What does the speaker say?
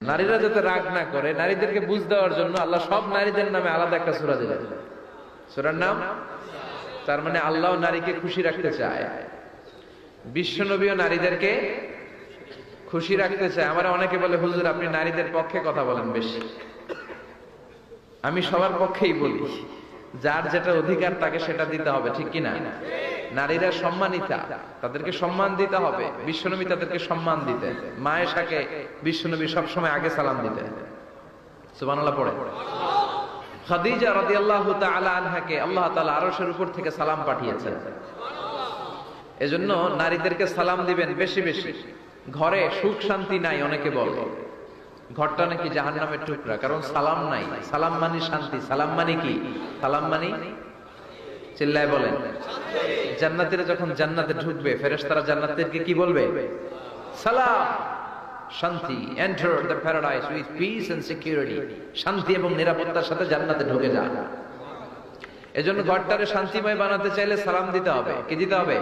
নারীরা যাতে রাগ না করে, নারীদেরকে বুঝ দেওয়ার জন্য আল্লাহ সব নারীদের নামে আলাদা একটা সূরা দিলেন। সূরার নাম, তার মানে আল্লাহ নারীকে খুশি রাখতে চায়, বিশ্বনবীও নারীদেরকে খুশি রাখতে চায়। আমার অনেকে বলে, হুজুর আপনি নারীদের পক্ষে কথা বলেন বেশি। আমি সবার পক্ষেই বলি, যার যেটা অধিকার তাকে সেটা দিতে হবে, ঠিক কিনা? নারীরা সম্মানিতা, তাদেরকে সম্মান দিতে হবে। বিশ্বনবী তাদেরকে সম্মান দিতেন। মা আয়েশাকে বিশ্বনবী সবসময় আগে সালাম দিতেন। সুবহানাল্লাহ পড়ে। খাদিজা রাদিয়াল্লাহু তাআলা আনহাকে আল্লাহ তাআলা আরশের উপর থেকে সালাম পাঠিয়েছেন। এজন্য নারীদেরকে সালাম দিবেন বেশি বেশি। ঘরে সুখ শান্তি নাই, অনেকে বলে ঘরটা নাকি জাহান্নামের টুকরা, কারণ সালাম নাই। সালাম মানে শান্তি। সালাম মানে কি? সালাম মানে, চিল্লায় বলেন, জান্নাতীরা যখন জান্নাতে ঢুকবে, ফেরেশতারা জান্নাতীদেরকে কি বলবে? সালাম, শান্তি। Enter the paradise with peace and security. শান্তি এবং নিরাপত্তার সাথে জান্নাতে ঢুকে যান। এজন্য ঘরটারে শান্তিময় বানাতে চাইলে সালাম দিতে হবে। কি দিতে হবে?